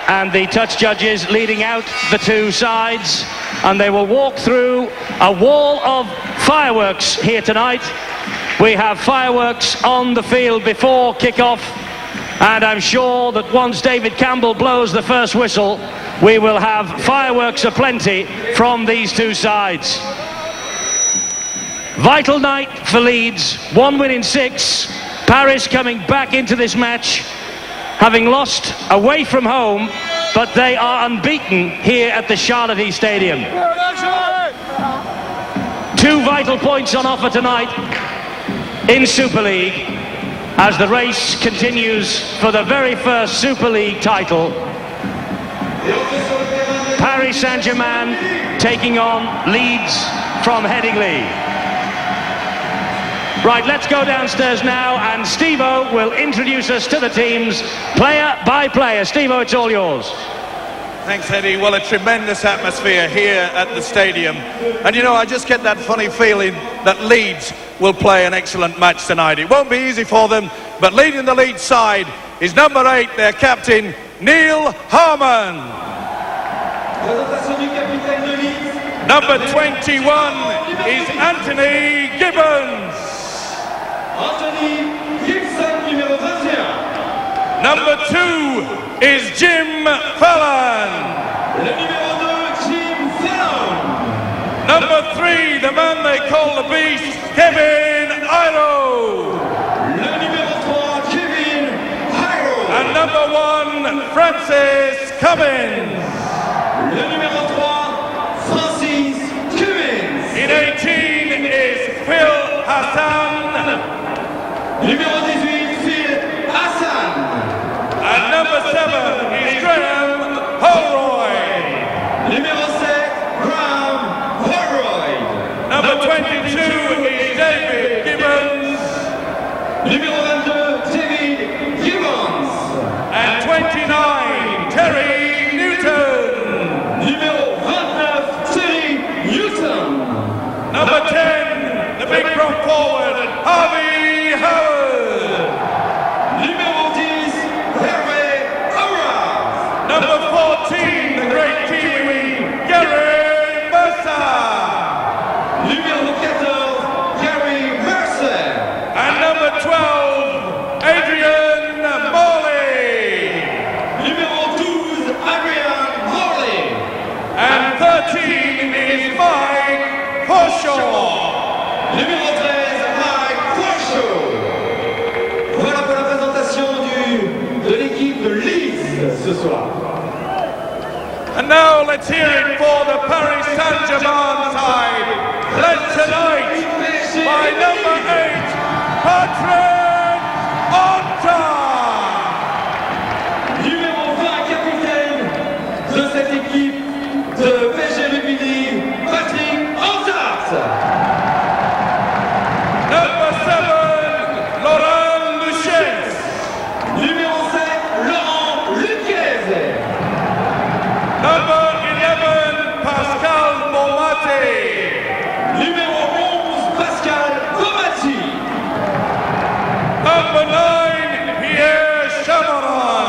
and the touch judges leading out the two sides, and they will walk through a wall of fireworks here tonight. We have fireworks on the field before kick-off, and I'm sure that once David Campbell blows the first whistle, we will have fireworks aplenty from these two sides. Vital night for Leeds, 1 win in 6. Paris coming back into this match, having lost away from home, but they are unbeaten here at the Charlotte Stadium. 2 vital points on offer tonight in Super League as the race continues for the very first Super League title. Paris Saint-Germain taking on Leeds from Headingley. Right, let's go downstairs now, and Steve-O will introduce us to the teams player by player. Steve-O, it's all yours. Thanks, Eddie. Well, a tremendous atmosphere here at the stadium. And, you know, I just get that funny feeling that Leeds will play an excellent match tonight. It won't be easy for them, but leading the Leeds side is number 8, their captain, Neil Harmon. Number 21 is Anthony Gibbons. Anthony Gibson, numéro 21. Number 2 is Jim Fallon. Le numéro 2, Jim Fallon. Number 3, the man they call the Beast, Kevin Iro. Le numéro 3, Kevin Iro. And number 1, Francis Cummins. Le numéro 3, Francis Cummins. In 18 is Phil Hassan. Numéro 18, Phil Hassan. And number 7 is Graham Holroyd. Numéro 7, Graham Holroyd. Number 22 is David Gibbons. Numéro 22, David Gibbons. And 29, Terry Newton. Numéro 29, Terry Newton. Number 10, the big front forward, Harvey Howard. Numéro 10, Hervé Howard. Number 14, the great Kiwi, Gary Mercer. Numéro 14, Gary Mercer. And number 12, Adrian Morley. Numéro 12, Adrian Morley. And 13 is Mike Forshaw. Numéro 13, Mike Forshaw. Voilà pour la présentation de l'équipe de Leeds ce soir. And now let's hear it for the Paris Saint-Germain side, led tonight by number 8, Patrick Onta. Numéro 20, capitaine de cette équipe de PSG Rugby League, Patrick Onta. Number 7, Laurent Luchès. Numéro 7, Laurent Luquez. Number 11, Pascal Bomati. Numéro 11, Pascal Bomati. Number 9, Pierre Chamorin.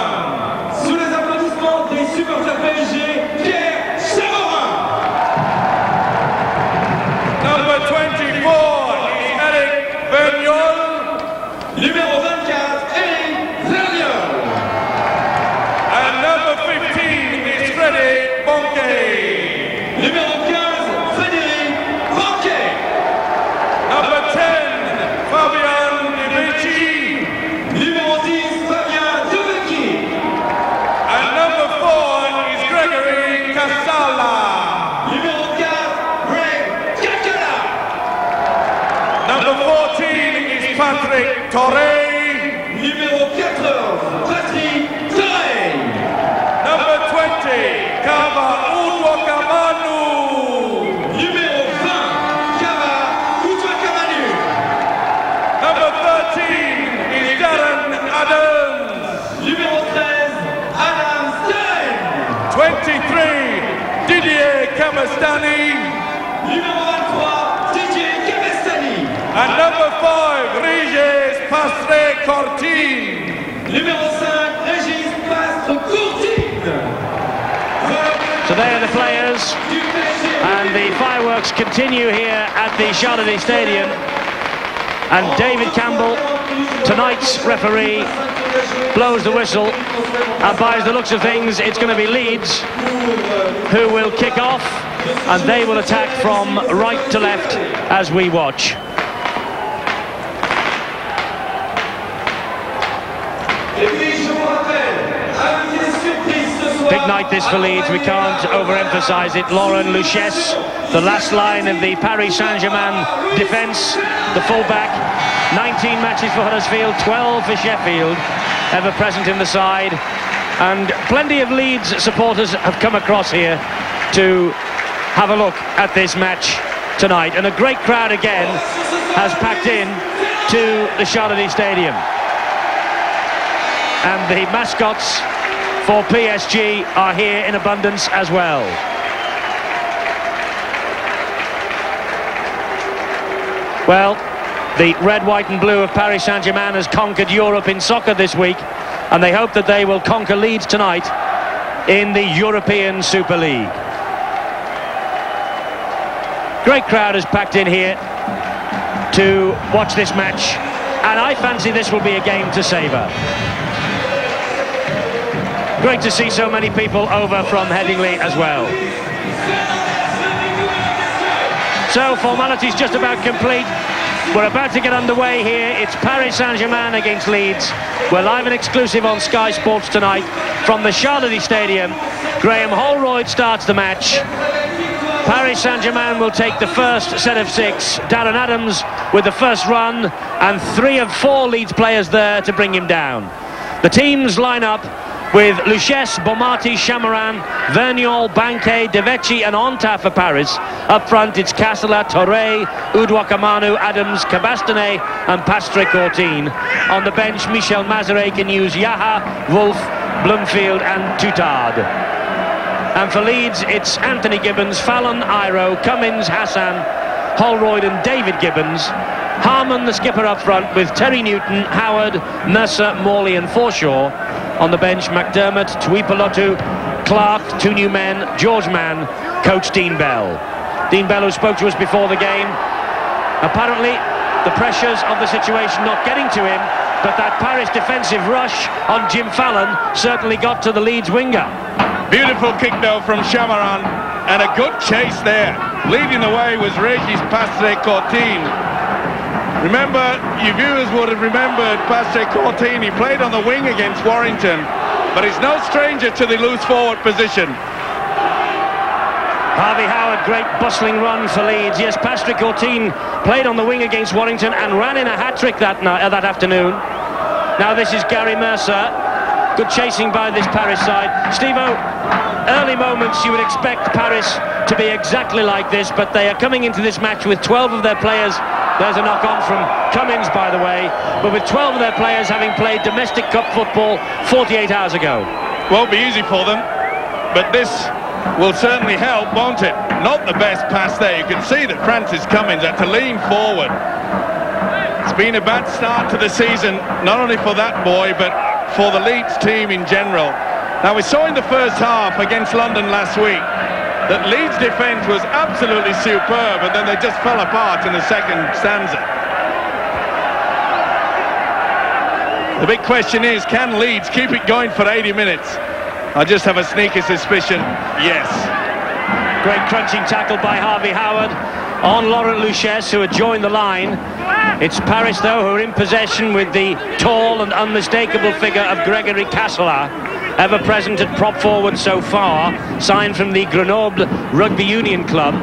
Sous les applaudissements des supporters PSG, Pierre Chamorin. Number 24 is Eric Verniol. Numéro 24, Eric Verniol. And number 15 is Freddy Bonquet. Numéro 15, Frédéric Banquet. Number 10, Fabian Divici. Numéro 10, Fabien Devecchi. And number 4 is Gregory Casala. Numéro 4, Greg Kakala. Number 14 is Patrick Torre. Numéro 14, Patrick Torre. Number 20, Kava Udwakamanu. Numéro 20, Kava Utwakamanu. Number 13 is Darren Adams. Numéro 13, Adam Stein. 23, Didier Kamastani. Numéro 23, Didier Kamestani. And number 5, Regis Pastre Cortin. Numéro 5, Régis Pastre Courtine. So there are the players, and the fireworks continue here at the Charleroi Stadium. And David Campbell, tonight's referee, blows the whistle, and by the looks of things, it's going to be Leeds who will kick off, and they will attack from right to left as we watch. Big night this for Leeds, we can't overemphasise it. Laurent Luchesse, the last line of the Paris Saint-Germain defence, the full-back, 19 matches for Huddersfield, 12 for Sheffield, ever present in the side. And plenty of Leeds supporters have come across here to have a look at this match tonight. And a great crowd again has packed in to the Charleroi Stadium. And the mascots for PSG are here in abundance as well. Well, the red, white and blue of Paris Saint-Germain has conquered Europe in soccer this week, and they hope that they will conquer Leeds tonight in the European Super League. Great crowd has packed in here to watch this match, and I fancy this will be a game to savour. Great to see so many people over from Headingley as well. So formalities just about complete. We're about to get underway here. It's Paris Saint-Germain against Leeds. We're live and exclusive on Sky Sports tonight from the Charleroi Stadium. Graham Holroyd starts the match. Paris Saint-Germain will take the first set of 6. Darren Adams with the first run, and 3 of 4 Leeds players there to bring him down. The teams line up with Luchesse, Bomati, Chamaran, Verniol, Banquet, Devecchi and Onta for Paris. Up front it's Casala, Torre, Udwakamanu, Adams, Cabastane and Patrick Courtine. On the bench, Michel Mazare can use Yaha, Wolf, Blumfield and Tutard. And for Leeds, it's Anthony Gibbons, Fallon, Iro, Cummins, Hassan, Holroyd and David Gibbons. Harmon, the skipper up front, with Terry Newton, Howard, Mercer, Morley and Forshaw. On the bench, McDermott, Tuipulotu, Clark, 2 new men, George Mann, coach Dean Bell. Dean Bell, who spoke to us before the game, apparently the pressures of the situation not getting to him, but that Paris defensive rush on Jim Fallon certainly got to the Leeds winger. Beautiful kick though from Chamaran, and a good chase there. Leading the way was Régis Patrick-Courtine. Remember, your viewers would have remembered Patrick-Courtine. He played on the wing against Warrington, but he's no stranger to the loose forward position. Harvey Howard, great bustling run for Leeds. Yes, Patrick-Courtine played on the wing against Warrington and ran in a hat-trick that afternoon. Now this is Gary Mercer. Good chasing by this Paris side. Steve-O, early moments you would expect Paris to be exactly like this, but they are coming into this match with 12 of their players. There's a knock-on from Cummins, by the way, but with 12 of their players having played domestic cup football 48 hours ago. Won't be easy for them, but this will certainly help, won't it? Not the best pass there. You can see that Francis Cummins had to lean forward. It's been a bad start to the season, not only for that boy, but for the Leeds team in general. Now, we saw in the first half against London last week that Leeds' defence was absolutely superb, and then they just fell apart in the second stanza. The big question is, can Leeds keep it going for 80 minutes? I just have a sneaky suspicion, yes. Great crunching tackle by Harvey Howard on Laurent Luchesse, who had joined the line. It's Paris, though, who are in possession with the tall and unmistakable figure of Gregory Casala, ever present at prop forward so far, signed from the Grenoble Rugby Union Club.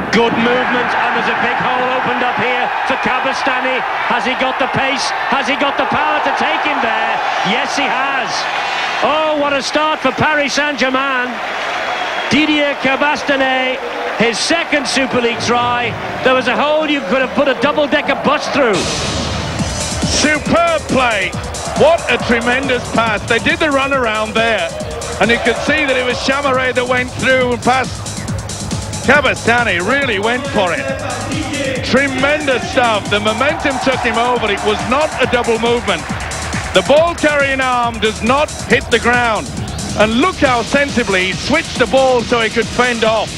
Good movement, and there's a big hole opened up here for Cabastane. Has he got the pace? Has he got the power to take him there? Yes, he has. Oh, what a start for Paris Saint-Germain. Didier Cabastane, his second Super League try. There was a hole you could have put a double-decker bus through. Superb play. What a tremendous pass. They did the run around there, and you could see that it was Chamaret that went through and past. Cabastane really went for it. Tremendous stuff. The momentum took him over. It was not a double movement. The ball carrying arm does not hit the ground. And look how sensibly he switched the ball so he could fend off.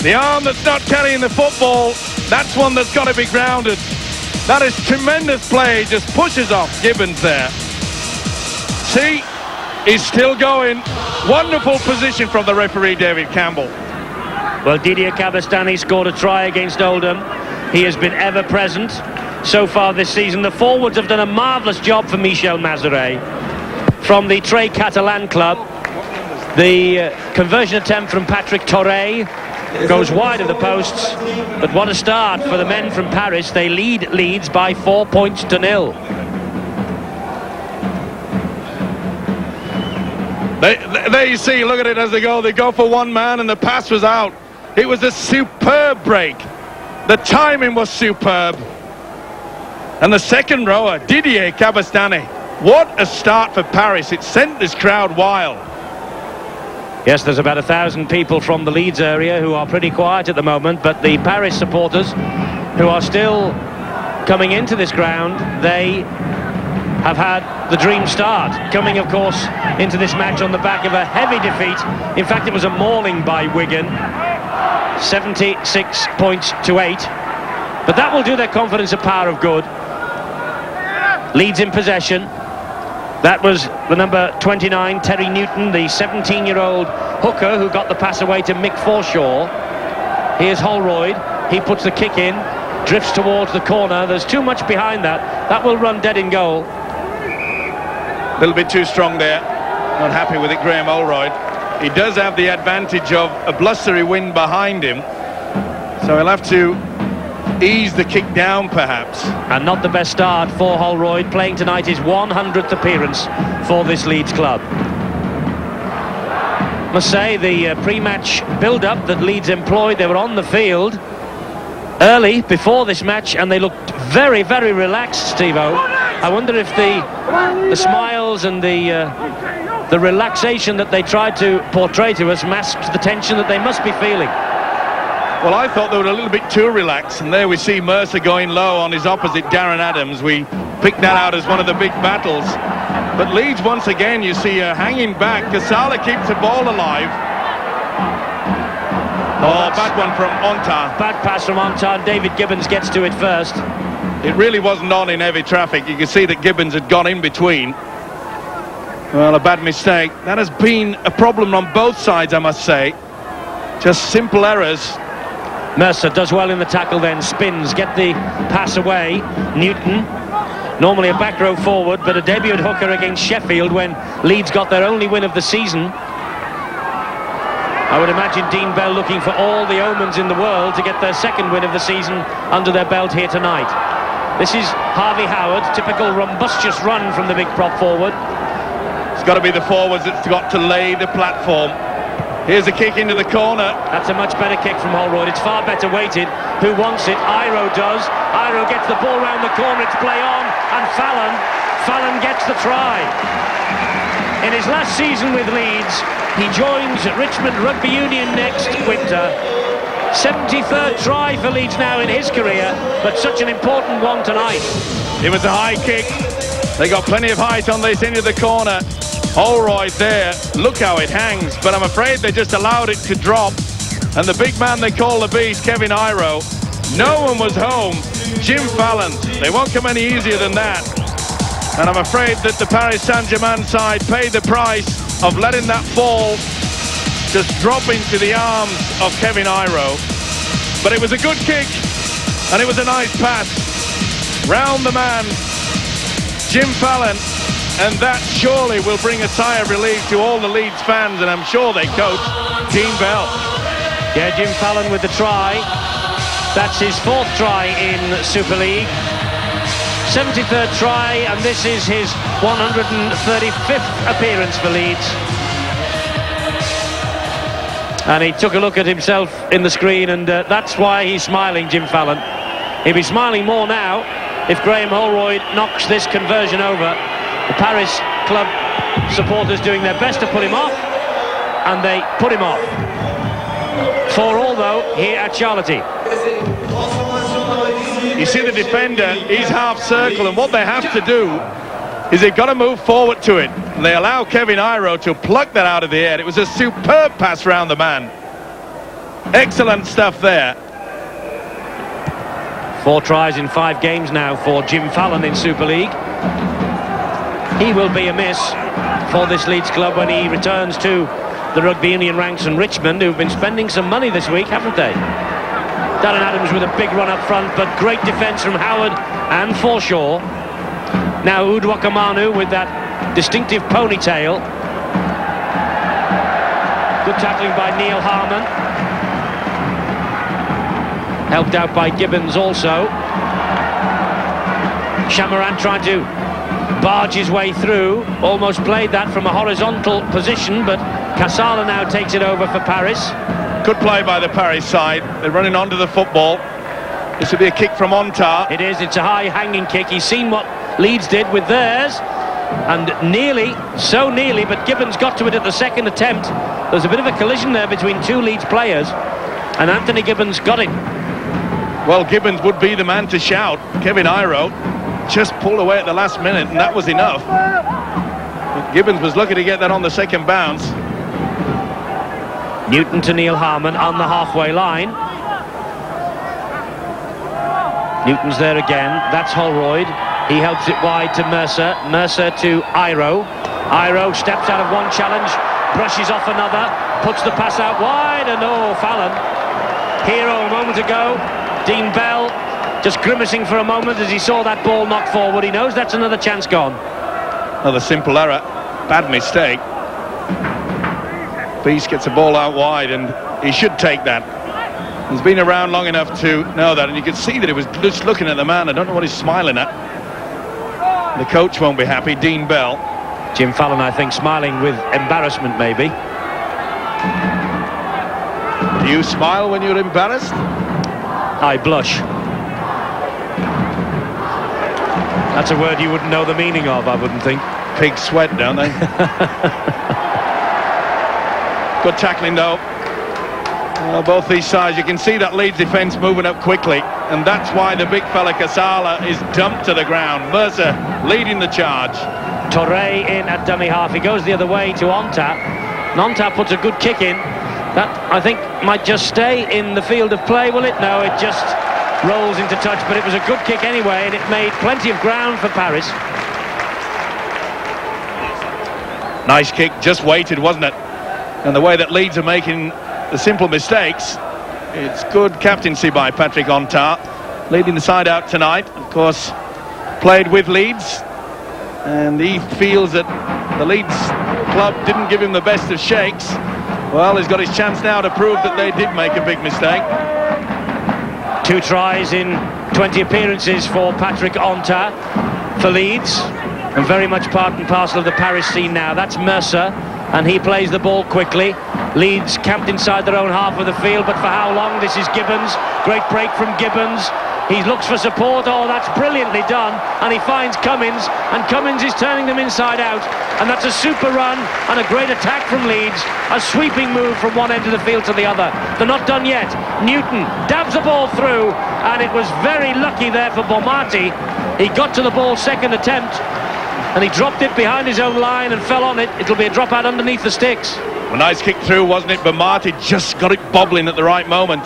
The arm that's not carrying the football, that's one that's got to be grounded. That is tremendous play, just pushes off Gibbons there. See, he's still going. Wonderful position from the referee, David Campbell. Well, Didier Cabestany scored a try against Oldham. He has been ever present so far this season. The forwards have done a marvellous job for Michel Mazeret from the Trey Catalan club. The conversion attempt from Patrick Torre goes wide of the posts, but what a start for the men from Paris. They lead Leeds by 4 points to 0. There you see, look at it as they go. They go for one man and the pass was out. It was a superb break. The timing was superb. And the second rower, Didier Cabestany. What a start for Paris. It sent this crowd wild. Yes, there's about 1,000 people from the Leeds area who are pretty quiet at the moment, but the Paris supporters who are still coming into this ground, they have had the dream start, coming of course into this match on the back of a heavy defeat. In fact, it was a mauling by Wigan, 76 points to 8, but that will do their confidence a power of good. Leeds in possession. That was the number 29, Terry Newton, the 17-year-old hooker who got the pass away to Mick Forshaw. Here's Holroyd. He puts the kick in, drifts towards the corner. There's too much behind that. That will run dead in goal. A little bit too strong there. Not happy with it, Graham Holroyd. He does have the advantage of a blustery wind behind him, so he'll have to ease the kick down perhaps. And not the best start for Holroyd, playing tonight his 100th appearance for this Leeds club. Must say the pre-match build-up that Leeds employed, they were on the field early before this match and they looked very, very relaxed, Steve-O. I wonder if the smiles and the relaxation that they tried to portray to us masked the tension that they must be feeling. Well, I thought they were a little bit too relaxed, and there we see Mercer going low on his opposite, Darren Adams. We picked that out as one of the big battles. But Leeds, once again, you see hanging back. Casala keeps the ball alive. Oh, bad one from Onta. Bad pass from Onta. David Gibbons gets to it first. It really wasn't on in heavy traffic. You can see that Gibbons had gone in between. Well, a bad mistake. That has been a problem on both sides, I must say. Just simple errors. Mercer does well in the tackle, then spins, get the pass away. Newton, normally a back row forward, but a debut hooker against Sheffield when Leeds got their only win of the season. I would imagine Dean Bell looking for all the omens in the world to get their second win of the season under their belt here tonight. This is Harvey Howard, typical rumbustious run from the big prop forward. It's got to be the forwards that's got to lay the platform. Here's a kick into the corner. That's a much better kick from Holroyd. It's far better weighted. Who wants it? Iro does. Iro gets the ball round the corner. It's play on. And Fallon gets the try. In his last season with Leeds, he joins Richmond Rugby Union next winter. 73rd try for Leeds now in his career, but such an important one tonight. It was a high kick. They got plenty of height on this into the corner. Holroyd there, look how it hangs, but I'm afraid they just allowed it to drop. And the big man they call the beast, Kevin Iro, no one was home. Jim Fallon, they won't come any easier than that. And I'm afraid that the Paris Saint-Germain side paid the price of letting that fall just drop into the arms of Kevin Iro. But it was a good kick, and it was a nice pass. Round the man, Jim Fallon. And that surely will bring a sigh of relief to all the Leeds fans, and I'm sure they coach Dean Bell. Yeah, Jim Fallon with the try. That's his 4th try in Super League. 73rd try, and this is his 135th appearance for Leeds. And he took a look at himself in the screen, and that's why he's smiling, Jim Fallon. He'll be smiling more now if Graham Holroyd knocks this conversion over. The Paris club supporters doing their best to put him off, and they put him off. 4-4 though here at Charlotty. You see the defender, he's half circle, and what they have to do is they've got to move forward to it. And they allow Kevin Iro to pluck that out of the air. It was a superb pass round the man. Excellent stuff there. 4 tries in 5 games now for Jim Fallon in Super League. He will be a miss for this Leeds club when he returns to the rugby union ranks in Richmond, who've been spending some money this week, haven't they? Darren Adams with a big run up front, but great defence from Howard and Forshaw. Now Udwakamanu with that distinctive ponytail. Good tackling by Neil Harmon. Helped out by Gibbons also. Chamarand tried to barge his way through. Almost played that from a horizontal position, but Casala now takes it over for Paris. Good play by the Paris side. They're running onto the football. This will be a kick from Ontar. It is. It's a high hanging kick. He's seen what Leeds did with theirs, and nearly, so nearly, but Gibbons got to it at the second attempt. There's a bit of a collision there between 2 Leeds players, and Anthony Gibbons got it. Well, Gibbons would be the man to shout. Kevin Iro just pulled away at the last minute, and that was enough. But Gibbons was lucky to get that on the second bounce. Newton to Neil Harmon on the halfway line. Newton's there again. That's Holroyd. He helps it wide to Mercer. Mercer to Iro. Iro steps out of one challenge, brushes off another, puts the pass out wide, and oh, Fallon. Hero a moment ago. Dean Bell just grimacing for a moment as he saw that ball knocked forward. He knows that's another chance gone. Another simple error. Bad mistake. Beast gets the ball out wide, and he should take that. He's been around long enough to know that, and you can see that he was just looking at the man. I don't know what he's smiling at. The coach won't be happy, Dean Bell. Jim Fallon, I think, smiling with embarrassment, maybe. Do you smile when you're embarrassed? I blush. That's a word you wouldn't know the meaning of, I wouldn't think. Pig sweat, don't they? Good tackling, though. Both these sides, you can see that Leeds defence moving up quickly, and that's why the big fella Casala is dumped to the ground. Mercer leading the charge. Torre in at dummy half. He goes the other way to Ontar. Ontar puts a good kick in. That, I think, might just stay in the field of play, will it? No, it just rolls into touch, but it was a good kick anyway, and it made plenty of ground for Paris. Nice kick, just waited, wasn't it? And the way that Leeds are making the simple mistakes, it's good captaincy by Patrick Ontar, leading the side out tonight. Of course, played with Leeds, and he feels that the Leeds club didn't give him the best of shakes. Well, he's got his chance now to prove that they did make a big mistake. 2 tries in 20 appearances for Patrick Ontar for Leeds, and very much part and parcel of the Paris scene now. That's Mercer, and he plays the ball quickly. Leeds camped inside their own half of the field, but for how long? This is Gibbons. Great break from Gibbons. He looks for support. Oh, that's brilliantly done, and he finds Cummins, and Cummins is turning them inside out, and that's a super run and a great attack from Leeds. A sweeping move from one end of the field to the other. They're not done yet. Newton dabs the ball through, and it was very lucky there for Bomati. He got to the ball second attempt, and he dropped it behind his own line and fell on it. It'll be a drop out underneath the sticks. A nice kick through, wasn't it? Bomati just got it bobbling at the right moment.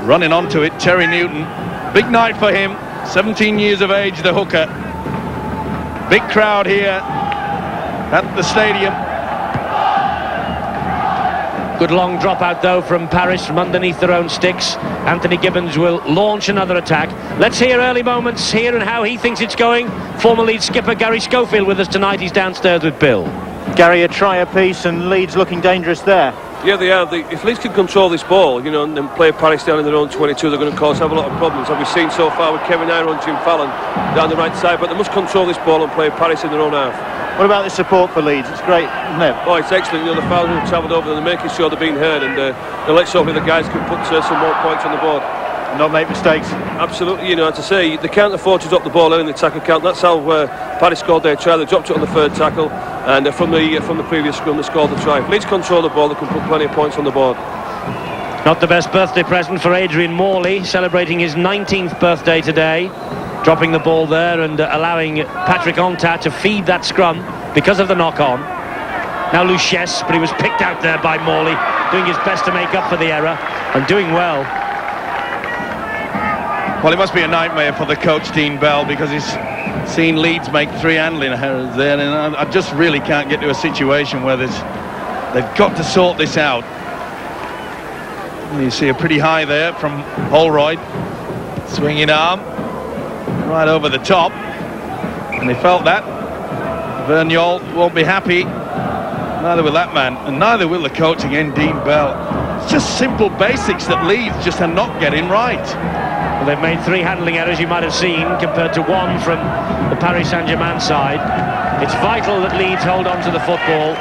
Running onto it, Terry Newton. Big night for him, 17 years of age, the hooker. Big crowd here at the stadium. Good long drop out though from Paris from underneath their own sticks. Anthony Gibbons will launch another attack. Let's hear early moments here and how he thinks it's going. Former Leeds skipper Gary Schofield with us tonight. He's downstairs with Bill. Gary, a try apiece and Leeds looking dangerous there. Yeah, they are. If Leeds can control this ball, you know, and play Paris down in their own 22, they're going to have a lot of problems. As we've seen so far with Kevin Iro and Jim Fallon down the right side, but they must control this ball and play Paris in their own half. What about the support for Leeds? It's great, isn't it? Oh, it's excellent. You know, the thousands have travelled over, and they're making sure they're being heard, and let's hope the guys can put some more points on the board. And not make mistakes. Absolutely, you know, as I say, they can't afford to drop the ball early in the tackle count. That's how Paris scored their try. They dropped it on the third tackle, and from the previous scrum they scored the try. If Leeds control the ball, they can put plenty of points on the board. Not the best birthday present for Adrian Morley, celebrating his 19th birthday today. dropping the ball there and allowing Patrick Onta to feed that scrum because of the knock-on. Now Luchesse, but he was picked out there by Morley, doing his best to make up for the error and doing well. Well, it must be a nightmare for the coach, Dean Bell, because he's seen Leeds make 3 handling errors there, and I just really can't get to a situation where they've got to sort this out. You see a pretty high there from Holroyd, swinging arm right over the top, and they felt that. Verniol won't be happy, neither will that man, and neither will the coach again, Dean Bell. It's just simple basics that Leeds just are not getting right. Well, they've made 3 handling errors, you might have seen, compared to 1 from the Paris Saint-Germain side. It's vital that Leeds hold on to the football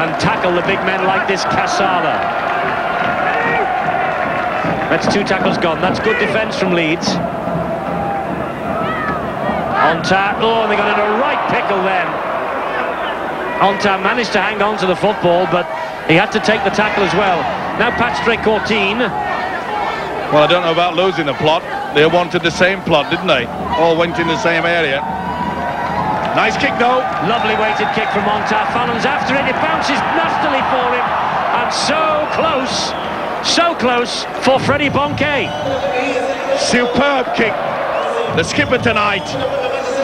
and tackle the big men like this Casala. That's 2 tackles gone. That's good defence from Leeds. Onta, oh, and they got in a right pickle then. Onta managed to hang on to the football, but he had to take the tackle as well. Now Patrick Courtine. Well, I don't know about losing the plot. They wanted the same plot, didn't they? All went in the same area. Nice kick, though. Lovely weighted kick from Onta. Fallon's after it. It bounces nastily for him. And so close for Freddie Bonke. Superb kick. The skipper tonight.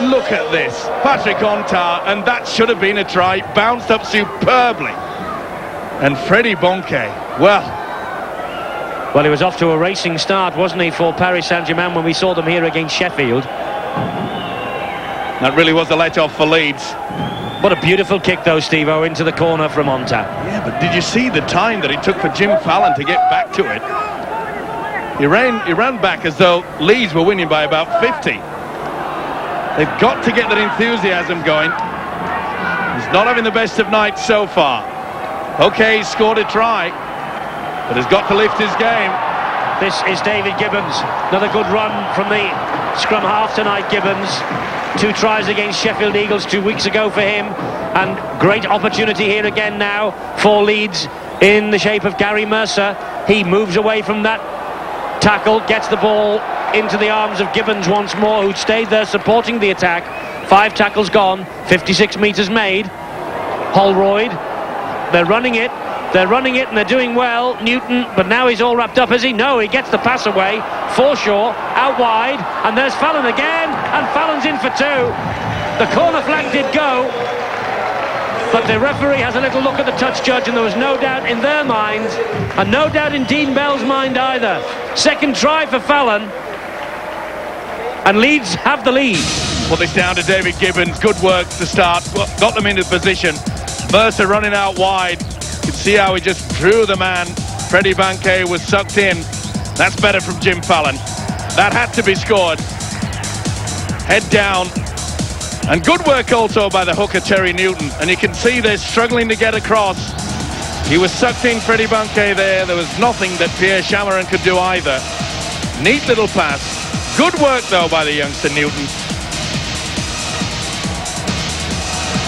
Look at this. Patrick Onta, and that should have been a try. Bounced up superbly. And Freddie Bonke, well, he was off to a racing start, wasn't he, for Paris Saint-Germain when we saw them here against Sheffield. That really was a let-off for Leeds. What a beautiful kick, though, Steve-O, into the corner from Onta. Yeah, but did you see the time that it took for Jim Fallon to get back to it? He ran back as though Leeds were winning by about 50. They've got to get that enthusiasm going. He's not having the best of nights so far. Okay, he scored a try, but has got to lift his game. This is David Gibbons. Another good run from the scrum half tonight, Gibbons. 2 tries against Sheffield Eagles 2 weeks ago for him, and great opportunity here again now for Leeds in the shape of Gary Mercer. He moves away from that tackle, gets the ball into the arms of Gibbons once more, who stayed there supporting the attack. 5 tackles gone, 56 metres made. Holroyd, they're running it, and they're doing well. Newton, but now he's all wrapped up, is he? No, he gets the pass away. Forshaw, out wide, and there's Fallon again, and Fallon's in for 2. The corner flag did go, but the referee has a little look at the touch judge, and there was no doubt in their minds, and no doubt in Dean Bell's mind either. Second try for Fallon, and Leeds have the lead. Put this down to David Gibbons. Good work to start. Got them into position. Mercer running out wide. You can see how he just drew the man. Freddie Bonke was sucked in. That's better from Jim Fallon. That had to be scored. Head down. And good work also by the hooker, Terry Newton. And you can see they're struggling to get across. He was sucked in, Freddie Bonke there. There was nothing that Pierre Chamarin could do either. Neat little pass. Good work, though, by the youngster Newton.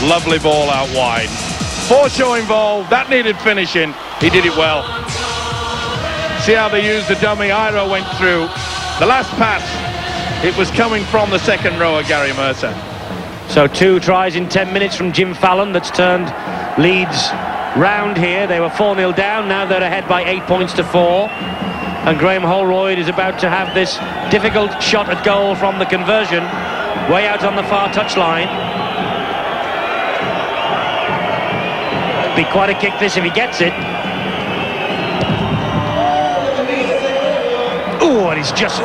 Lovely ball out wide. Forshaw involved. That needed finishing. He did it well. See how they used the dummy. Iro went through. The last pass, it was coming from the second rower, Gary Mercer. So 2 tries in 10 minutes from Jim Fallon. That's turned Leeds round here. They were 4-0 down. Now they're ahead by 8 points to 4. And Graham Holroyd is about to have this difficult shot at goal from the conversion, way out on the far touchline. Be quite a kick this if he gets it. Oh, and he's just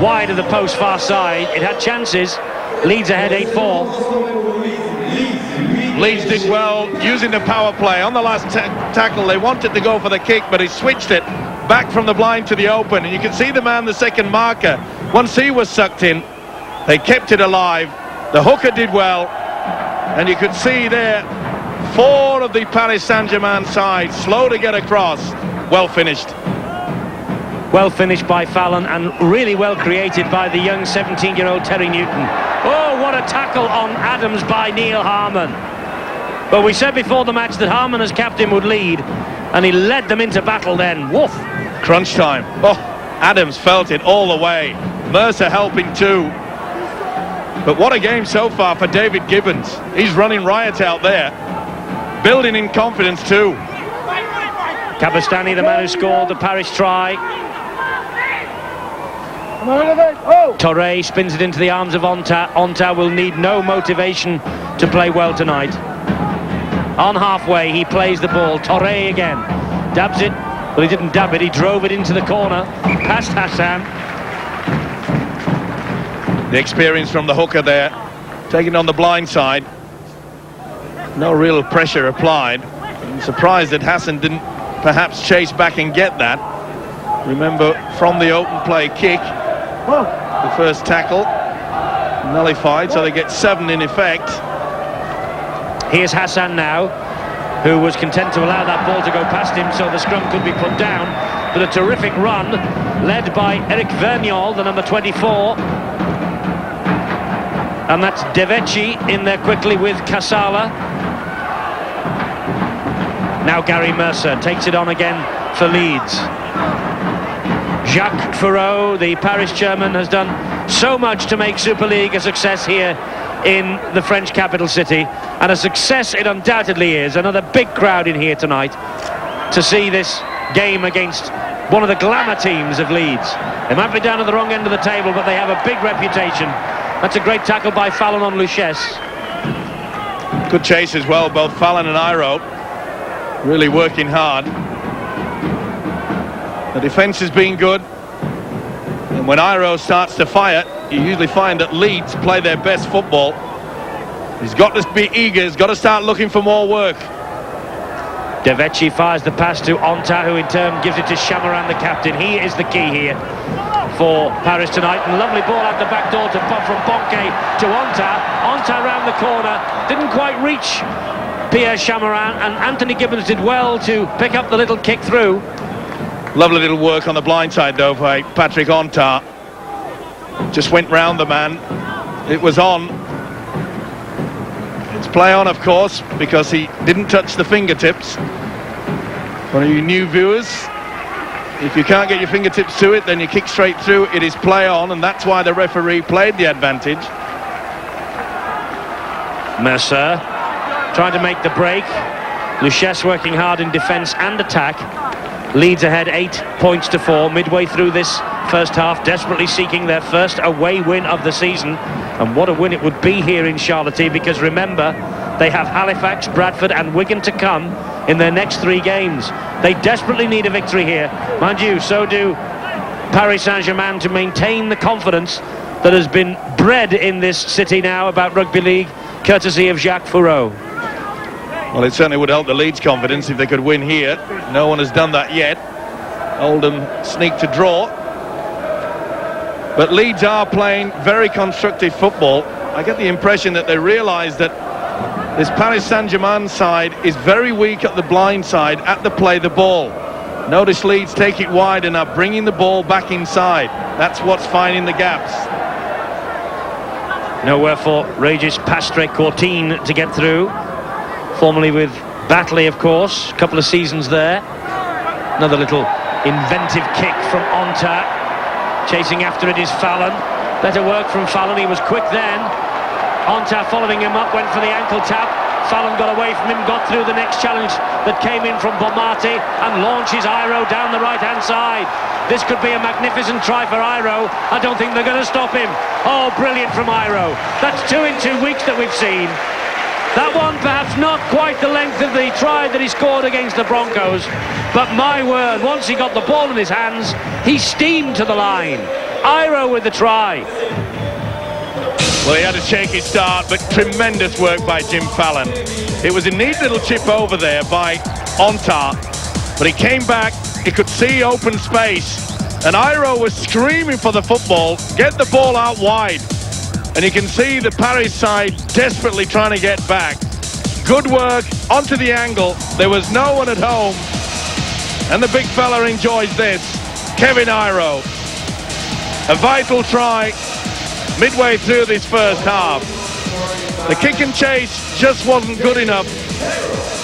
wide of the post far side. It had chances. Leeds ahead 8-4. Leeds did well using the power play. On the last tackle, they wanted to go for the kick, but he switched it back from the blind to the open. And you can see the man, the second marker, once he was sucked in, they kept it alive. The hooker did well. And you could see there, 4 of the Paris Saint-Germain side, slow to get across. Well finished. Well finished by Fallon, and really well created by the young 17-year-old Terry Newton. Oh, what a tackle on Adams by Neil Harmon. But we said before the match that Harmon as captain would lead, and he led them into battle then. Woof! Crunch time. Oh, Adams felt it all the way. Mercer helping too. But what a game so far for David Gibbons. He's running riot out there, building in confidence too. Kabastani, the man who scored the Paris try. Torre spins it into the arms of Onta. Onta will need no motivation to play well tonight. On halfway, he plays the ball. Torre again. Dabs it. Well, he didn't dab it. He drove it into the corner. Past Hassan. The experience from the hooker there, taking on the blind side. No real pressure applied. I'm surprised that Hassan didn't perhaps chase back and get that. Remember, from the open play kick, the first tackle nullified, so they get 7 in effect. Here's Hassan now, who was content to allow that ball to go past him so the scrum could be put down. But a terrific run, led by Eric Verniol, the number 24. And that's Deveci in there quickly with Kasala. Now Gary Mercer takes it on again for Leeds. Jacques Fourreau, the Paris chairman, has done so much to make Super League a success here in the French capital city, and a success it undoubtedly is. Another big crowd in here tonight to see this game against one of the glamour teams of Leeds. They might be down at the wrong end of the table, but they have a big reputation. That's a great tackle by Fallon on Luches. Good chase as well, both Fallon and Iro really working hard. The defence has been good, and when Iro starts to fire, you usually find that Leeds play their best football. He's got to be eager, he's got to start looking for more work. Deveci fires the pass to Onta, who in turn gives it to Chamaran, the captain. He is the key here for Paris tonight. And lovely ball out the back door to pop from Bonke to Onta. Onta round the corner, didn't quite reach Pierre Chamaran, and Anthony Gibbons did well to pick up the little kick through. Lovely little work on the blind side though by Patrick Onta. Just went round the man. It was on. It's play on, of course, because he didn't touch the fingertips. For you new viewers, if you can't get your fingertips to it, then you kick straight through. It is play on, and that's why the referee played the advantage. Mercer trying to make the break. Luches working hard in defence and attack. Leeds ahead 8 points to 4 midway through this first half, desperately seeking their first away win of the season. And what a win it would be here in Charlotte, because remember, they have Halifax, Bradford and Wigan to come in their next 3 games. They desperately need a victory here. Mind you, so do Paris Saint-Germain, to maintain the confidence that has been bred in this city now about rugby league, courtesy of Jacques Fourreau. Well, it certainly would help the Leeds' confidence if they could win here. No one has done that yet. Oldham sneak to draw. But Leeds are playing very constructive football. I get the impression that they realise that this Paris Saint-Germain side is very weak at the blind side, at the play the ball. Notice Leeds take it wide and are bringing the ball back inside. That's what's finding the gaps. Nowhere for Regis Pastre-Courtine to get through. Formerly with Batley, of course, a couple of seasons there. Another little inventive kick from Onta. Chasing after it is Fallon. Better work from Fallon, he was quick then. Onta following him up, went for the ankle tap. Fallon got away from him, got through the next challenge that came in from Bomati, and launches Iro down the right-hand side. This could be a magnificent try for Iro. I don't think they're going to stop him. Oh, brilliant from Iro. That's 2 in 2 weeks that we've seen. That one perhaps not quite the length of the try that he scored against the Broncos, but my word, once he got the ball in his hands, he steamed to the line. Iro with the try. Well, he had a shaky start, but tremendous work by Jim Fallon. It was a neat little chip over there by Onta, but he came back, he could see open space, and Iro was screaming for the football, get the ball out wide. And you can see the Paris side desperately trying to get back. Good work, onto the angle. There was no one at home. And the big fella enjoys this. Kevin Iro. A vital try midway through this first half. The kick and chase just wasn't good enough.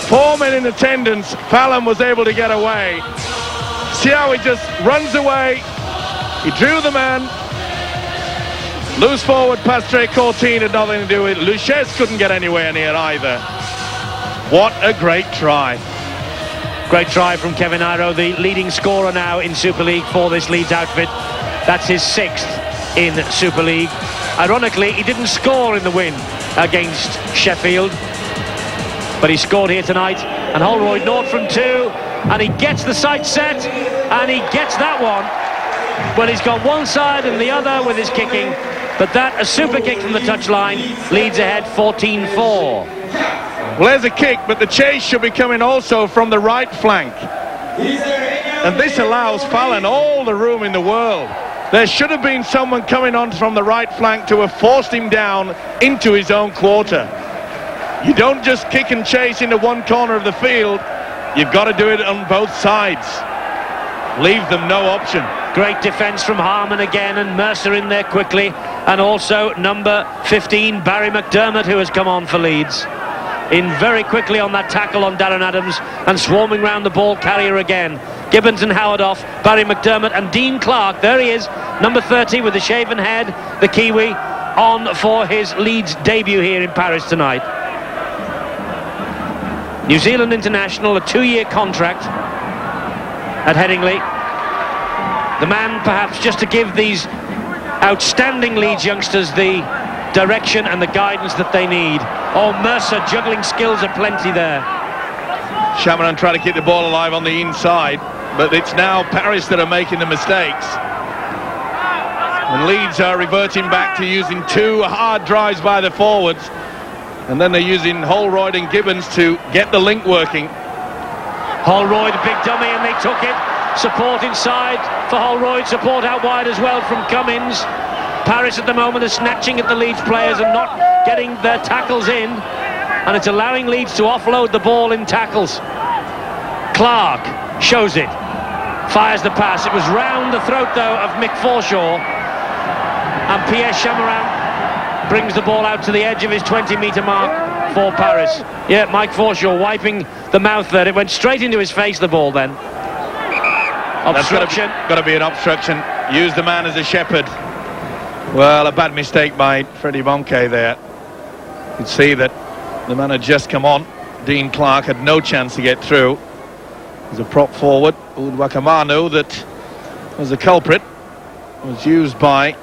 4 men in attendance. Fallon was able to get away. See how he just runs away. He drew the man. Loose forward past Trey Courtine had nothing to do with it. Luches couldn't get anywhere near either. What a great try. Great try from Kevin Iro, the leading scorer now in Super League for this Leeds outfit. That's his 6th in Super League. Ironically, he didn't score in the win against Sheffield, but he scored here tonight. And Holroyd naught from 2, and he gets the sight set, and he gets that one. Well, he's got one side and the other with his kicking, but that, a super kick from the touchline, Leeds ahead 14-4. Well, there's a kick, but the chase should be coming also from the right flank. And this allows Fallon all the room in the world. There should have been someone coming on from the right flank to have forced him down into his own quarter. You don't just kick and chase into one corner of the field. You've got to do it on both sides. Leave them no option. Great defence from Harmon again, and Mercer in there quickly. And also number 15, Barry McDermott, who has come on for Leeds. In very quickly on that tackle on Darren Adams, and swarming round the ball carrier again. Gibbons and Howard off, Barry McDermott and Dean Clark. There he is, number 30 with the shaven head, the Kiwi, on for his Leeds debut here in Paris tonight. New Zealand international, a 2-year contract at Headingley. The man perhaps just to give these outstanding Leeds youngsters the direction and the guidance that they need. Oh, Mercer, juggling skills aplenty there. Shamaran trying to keep the ball alive on the inside, but it's now Paris that are making the mistakes. And Leeds are reverting back to using 2 hard drives by the forwards, and then they're using Holroyd and Gibbons to get the link working. Holroyd, big dummy, and they took it. Support inside for Holroyd, support out wide as well from Cummins. Paris at the moment is snatching at the Leeds players and not getting their tackles in, and it's allowing Leeds to offload the ball in tackles. Clark shows it, fires the pass. It was round the throat though of Mick Forshaw, and Pierre Chamaran brings the ball out to the edge of his 20-metre mark for Paris. Yeah, Mike Forshaw wiping the mouth there. It went straight into his face, the ball then. Obstruction. Got to be an obstruction. Use the man as a shepherd. Well, a bad mistake by Freddie Bonke there. You can see that the man had just come on. Dean Clark had no chance to get through. There's a prop forward, Udwakamanu, that was the culprit. Was used by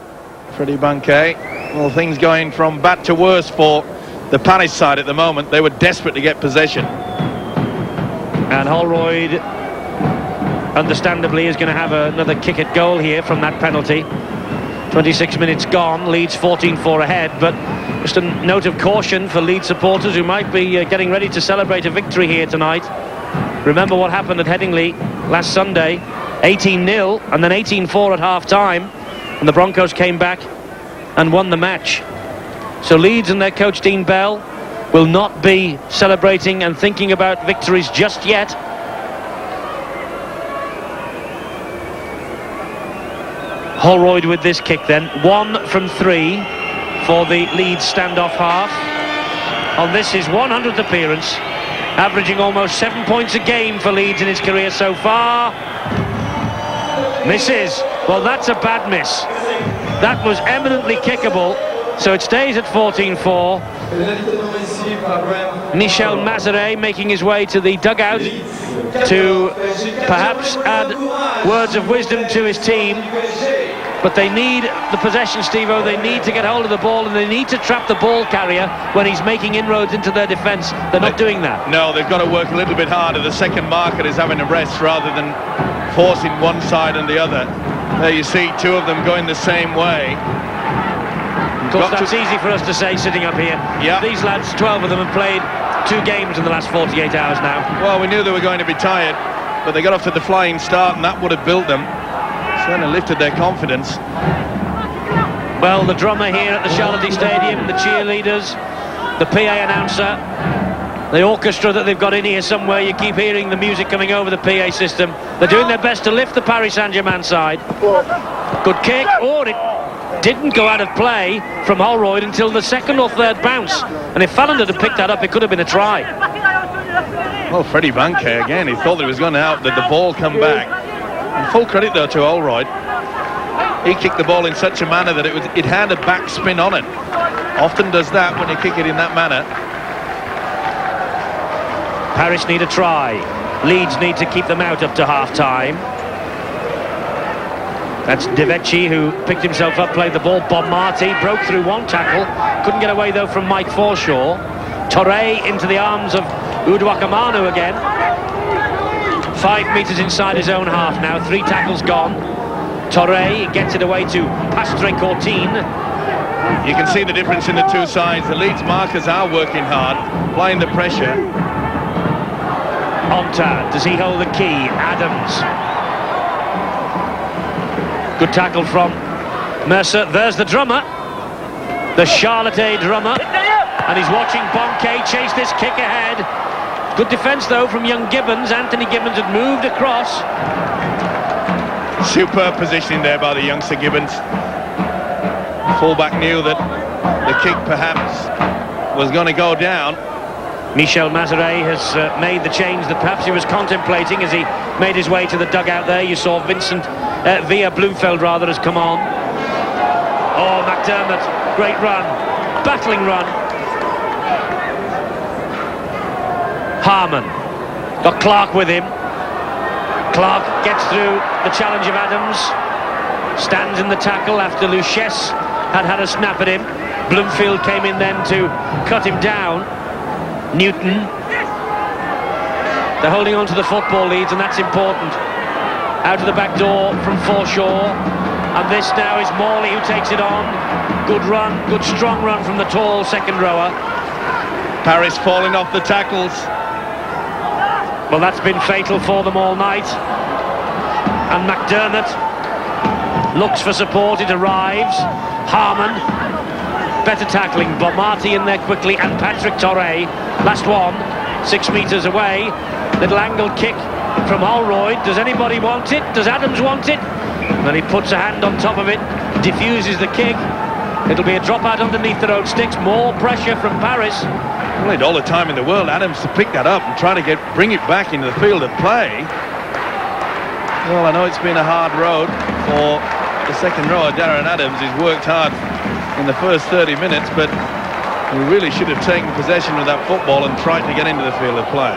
Freddie Bonke. Well, things going from bad to worse for the Paris side at the moment. They were desperate to get possession. And Holroyd, understandably, is going to have another kick at goal here from that penalty. 26 minutes gone, Leeds 14-4 ahead, but just a note of caution for Leeds supporters who might be getting ready to celebrate a victory here tonight. Remember what happened at Headingley last Sunday, 18-0 and then 18-4 at half-time, and the Broncos came back and won the match. So Leeds and their coach Dean Bell will not be celebrating and thinking about victories just yet. Holroyd with this kick then, 1 from 3 for the Leeds standoff half. On this, his 100th appearance, averaging almost 7 points a game for Leeds in his career so far. Misses. Well, that's a bad miss. That was eminently kickable, so it stays at 14-4. Michel Mazeret making his way to the dugout to perhaps add words of wisdom to his team. But they need the possession, Steve-O. They need to get hold of the ball, and they need to trap the ball carrier when he's making inroads into their defence. They're not doing that. No, they've got to work a little bit harder. The second marker is having a rest rather than forcing one side and the other. There you see 2 of them going the same way. Of course, that's easy for us to say sitting up here. Yeah. These lads, 12 of them, have played 2 games in the last 48 hours now. Well, we knew they were going to be tired, but they got off to the flying start, and that would have built them. Certainly lifted their confidence. Well, the drummer here at the Charlotte Stadium, the cheerleaders, the PA announcer, the orchestra that they've got in here somewhere. You keep hearing the music coming over the PA system. They're doing their best to lift the Paris Saint-Germain side. Good kick. Oh, it didn't go out of play from Holroyd until the second or third bounce. And if Fallon had picked that up, it could have been a try. Well, Freddie Banke again, he thought it was going out, that the ball come back. And full credit though to Holroyd. he kicked the ball in such a manner that it had a backspin on it. Often does that when you kick it in that manner. Paris need a try. Leeds need to keep them out up to half-time. That's Devecchi, who picked himself up, played the ball. Bob Marty broke through one tackle. Couldn't get away, though, from Mike Forshaw. Torre into the arms of Uduakamanu again. 5 metres inside his own half now. 3 tackles gone. Torre gets it away to Pastre Cortin. You can see the difference in the two sides. The Leeds markers are working hard, applying the pressure. Onta, does he hold the key? Adams. Good tackle from Mercer. There's the drummer, the Charlotte drummer, and he's watching Bonke chase this kick ahead. Good defence though from young Gibbons. Anthony Gibbons had moved across. Superb positioning there by the youngster Gibbons. Fullback knew that the kick perhaps was going to go down. Michel Mazaret has made the change that perhaps he was contemplating as he made his way to the dugout there. You saw Via Bloomfield rather has come on. Oh, McDermott, great run, battling run. Harman, got Clark with him. Clark gets through the challenge of Adams, stands in the tackle after Luchesse had a snap at him. Bloomfield came in then to cut him down. Newton, they're holding on to the football, Leeds, and that's important. Out of the back door from Forshaw, and this now is Morley who takes it on. Good run, good strong run from the tall second rower. Paris falling off the tackles. Well, that's been fatal for them all night. And McDermott looks for support, it arrives. Harman, better tackling. Bomarty in there quickly, and Patrick Torre, last one, 6 metres away. Little angled kick from Holroyd. Does anybody want it? Does Adams want it? And he puts a hand on top of it, diffuses the kick. It'll be a drop out underneath their own sticks. More pressure from Paris. Well, he had all the time in the world, Adams, to pick that up and try to bring it back into the field of play. Well, I know it's been a hard road for the second rower, Darren Adams. He's worked hard in the first 30 minutes, but we really should have taken possession of that football and tried to get into the field of play.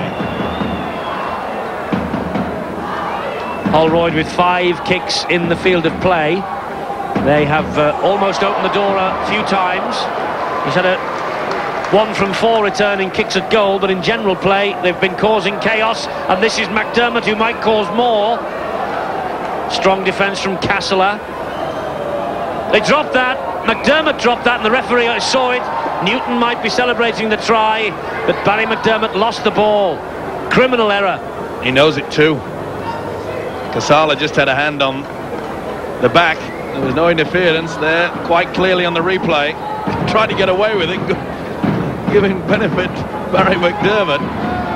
Holroyd with 5 kicks in the field of play. They have almost opened the door a few times. He's had a 1 from 4 returning kicks at goal, but in general play they've been causing chaos, and this is McDermott who might cause more. Strong defence from Kasseler. They dropped that. McDermott dropped that, and the referee saw it. Newton might be celebrating the try, but Barry McDermott lost the ball. Criminal error. He knows it too. Kasseler just had a hand on the back. There was no interference there, quite clearly on the replay. Tried to get away with it, giving benefit Barry McDermott.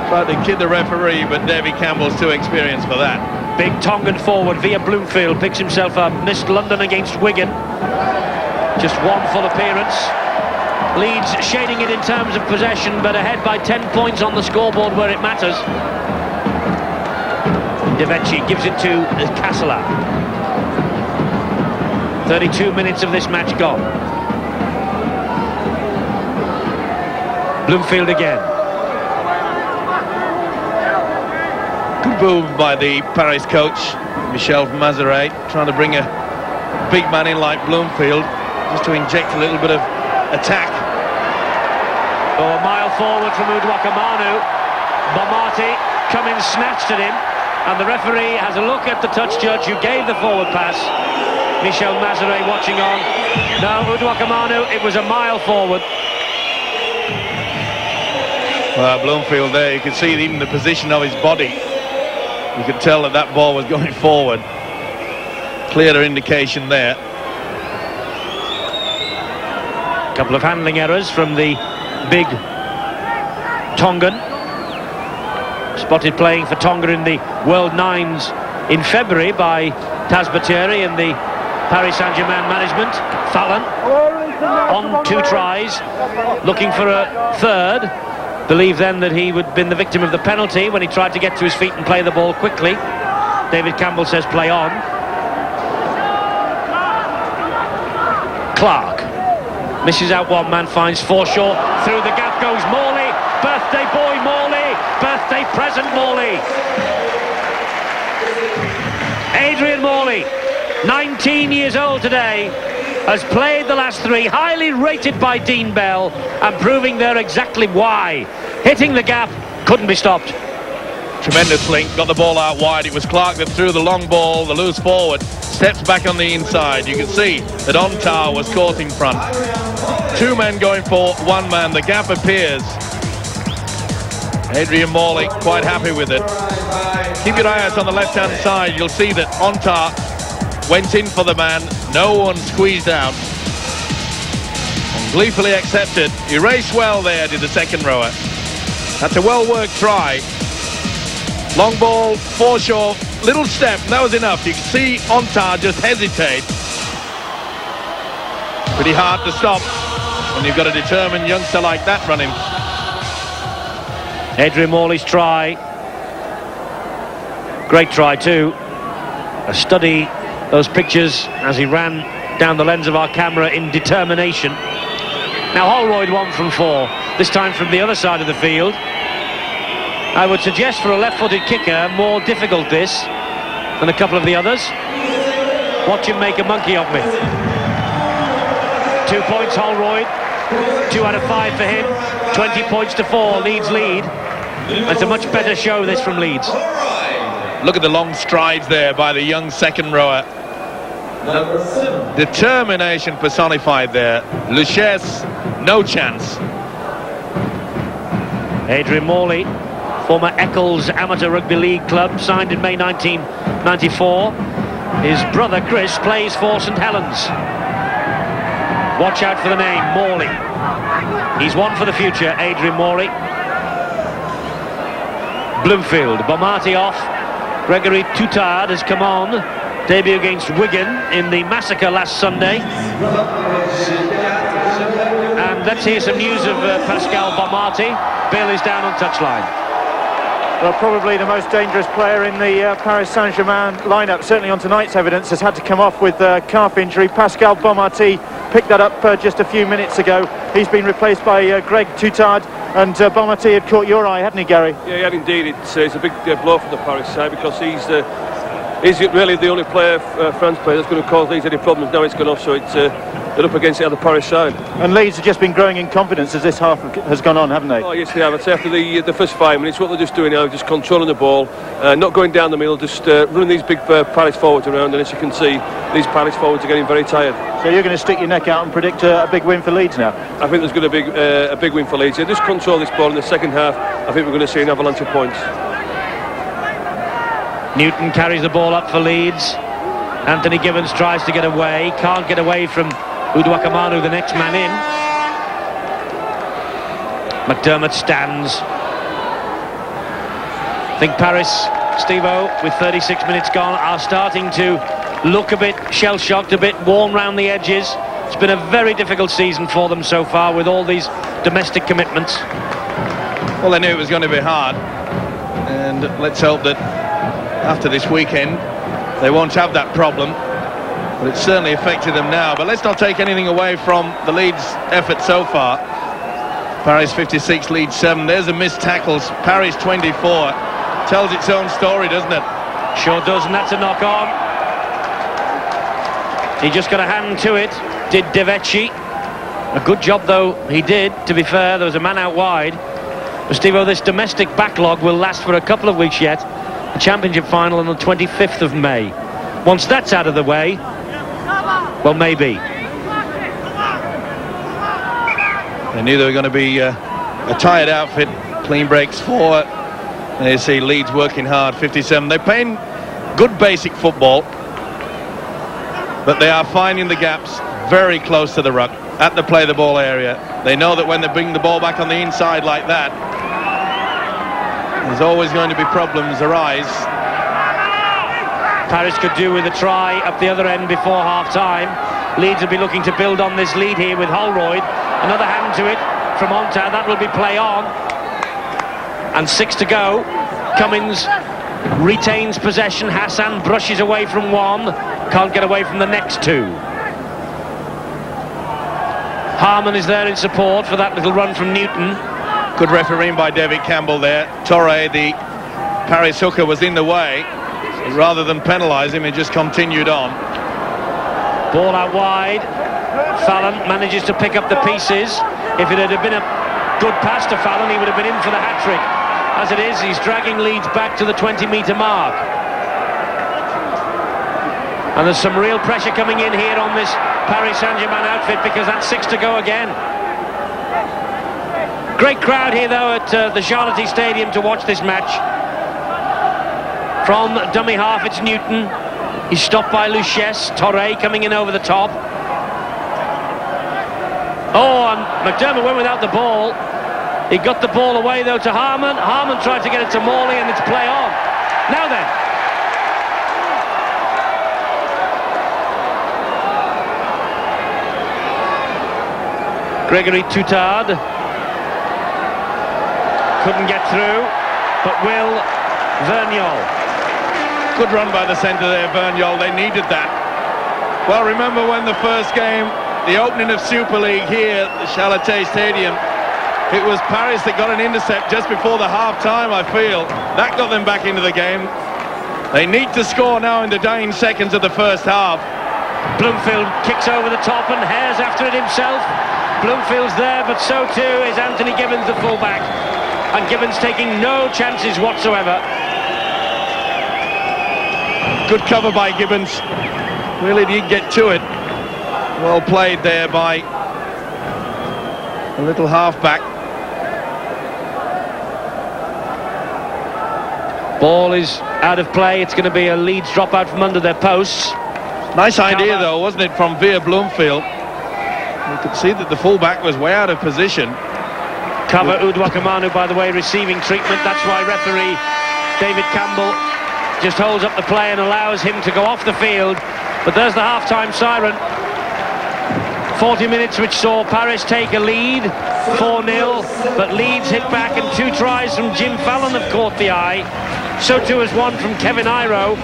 Tried to kid the referee, but Davy Campbell's too experienced for that. Big Tongan forward via Bloomfield picks himself up. Missed London against Wigan. Just 1 full appearance. Leeds shading it in terms of possession, but ahead by 10 points on the scoreboard where it matters. Devecchi gives it to Kasseler. 32 minutes of this match gone. Bloomfield again. Good move by the Paris coach, Michel Mazaret, trying to bring a big man in like Bloomfield, just to inject a little bit of attack. Oh, a mile forward from Uduakamanu. Bomarty coming snatched at him, and the referee has a look at the touch judge who gave the forward pass. Michel Mazaret watching on. No, Uduakamanu, it was a mile forward. Well, Bloomfield there, you could see even the position of his body. You could tell that that ball was going forward. Clearer indication there. A couple of handling errors from the big Tongan. Spotted playing for Tonga in the World Nines in February by Taz Batieri and the Paris Saint-Germain management. Fallon on 2 tries, looking for a third. Believe then that he would have been the victim of the penalty when he tried to get to his feet and play the ball quickly. David Campbell says play on. Clark. Misses out one man, finds Forshaw. Through the gap goes Morley. Birthday boy Morley. Birthday present Morley. Adrian Morley, 19 years old today, has played the last three, highly rated by Dean Bell, and proving there exactly why. Hitting the gap, couldn't be stopped. Tremendous link, got the ball out wide. It was Clark that threw the long ball, the loose forward, steps back on the inside. You can see that Ontar was caught in front. Two men going for one man, the gap appears. Adrian Morley quite happy with it. Keep your eye out on the left-hand side. You'll see that Ontar went in for the man. No one squeezed out. And gleefully accepted. He raced well there, did the second rower. That's a well-worked try. Long ball, Forshaw, little step, and that was enough. You can see Ontar just hesitate. Pretty hard to stop when you've got a determined youngster like that running. Adrian Morley's try. Great try too. Study those pictures as he ran down the lens of our camera in determination. Now Holroyd 1 from 4, this time from the other side of the field. I would suggest for a left-footed kicker, more difficult this than a couple of the others. Watch him make a monkey of me. 2 points Holroyd, 2 out of 5 for him, 20 points to 4, Leeds lead. It's a much better show this from Leeds. Look at the long strides there by the young second rower. Determination personified there. Luchesse, no chance. Adrian Morley, former Eccles Amateur Rugby League club, signed in May 1994. His brother Chris plays for St Helens. Watch out for the name, Morley. He's one for the future, Adrian Morley. Bloomfield, Bomati off. Gregory Toutard has come on. Debut against Wigan in the massacre last Sunday. And let's hear some news of Pascal Bomati. Bill is down on touchline. Well, probably the most dangerous player in the Paris Saint-Germain lineup, certainly on tonight's evidence, has had to come off with calf injury. Pascal Bomati picked that up just a few minutes ago. He's been replaced by Greg Toutard, and Bomati had caught your eye, hadn't he, Gary? Yeah, he had indeed. It's a big blow for the Paris side, because he's really the only player, France player, that's going to cause Leeds any problems. Now it's gone off, so they're up against the other Paris side. And Leeds have just been growing in confidence as this half has gone on, haven't they? Oh yes, they have. I'd say after the first 5 minutes, what they're just doing now, just controlling the ball, not going down the middle, just running these big Paris forwards around, and as you can see, these Paris forwards are getting very tired. So you're going to stick your neck out and predict a big win for Leeds now? I think there's going to be a big win for Leeds. They just control this ball in the second half. I think we're going to see an avalanche of points. Newton carries the ball up for Leeds. Anthony Gibbons tries to get away, can't get away from Uduakamanu, the next man in. McDermott stands. I think Paris, Steve-O, with 36 minutes gone, are starting to look a bit shell-shocked, a bit worn round the edges. It's been a very difficult season for them so far with all these domestic commitments. Well, they knew it was going to be hard, and let's hope that after this weekend they won't have that problem. But it's certainly affected them now. But let's not take anything away from the Leeds effort so far. Paris 56, Leeds 7. There's a missed tackles. Paris 24. Tells its own story, doesn't it? Sure does, and that's a knock on. He just got a hand to it, did Devecchi. A good job, though, he did. To be fair, there was a man out wide. But Steve-O, this domestic backlog will last for a couple of weeks yet. The championship final on the 25th of May. Once that's out of the way, well, maybe. They knew they were going to be a tired outfit. Clean breaks 4. And you see Leeds working hard, 57. They're playing good basic football, but they are finding the gaps very close to the ruck, at the play the ball area. They know that when they bring the ball back on the inside like that, there's always going to be problems arise. Paris could do with a try up the other end before half-time. Leeds will be looking to build on this lead here with Holroyd. Another hand to it from Ontar. That will be play on. And 6 to go. Cummins retains possession. Hassan brushes away from one. Can't get away from the next two. Harmon is there in support for that little run from Newton. Good refereeing by David Campbell there. Torre, the Paris hooker, was in the way. Rather than penalise him, he just continued on. Ball out wide. Fallon manages to pick up the pieces. If it had been a good pass to Fallon, he would have been in for the hat-trick. As it is, he's dragging Leeds back to the 20-metre mark. And there's some real pressure coming in here on this Paris Saint-Germain outfit, because that's 6 to go again. Great crowd here, though, at the Charlotte Stadium to watch this match. From dummy half, it's Newton. He's stopped by Luchesse. Torre coming in over the top. Oh, and McDermott went without the ball. He got the ball away, though, to Harmon. Harmon tried to get it to Morley, and it's play on. Now then. Gregory Toutard. Couldn't get through, but Will Vergnol. Good run by the centre there, Vergnol. They needed that. Well, remember when the first game, the opening of Super League here at the Charlotte Stadium, it was Paris that got an intercept just before the half-time, I feel. That got them back into the game. They need to score now in the dying seconds of the first half. Bloomfield kicks over the top and Hare's after it himself. Bloomfield's there, but so too is Anthony Gibbons, the fullback. And Gibbons taking no chances whatsoever. Good cover by Gibbons. Really did get to it. Well played there by a little halfback. Ball is out of play. It's going to be a Leeds dropout from under their posts. Nice idea, though, wasn't it, from Veer Bloomfield? You could see that the fullback was way out of position. Cover Udwakamanu, by the way, receiving treatment. That's why referee David Campbell just holds up the play and allows him to go off the field. But there's the half-time siren. 40 minutes which saw Paris take a lead, 4-0, but Leeds hit back, and 2 tries from Jim Fallon have caught the eye. So too has one from Kevin Iro.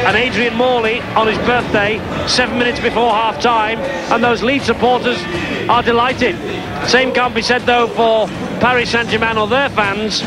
And Adrian Morley on his birthday, 7 minutes before half-time, and those Leeds supporters are delighted. Same can't be said, though, for Paris Saint-Germain or their fans.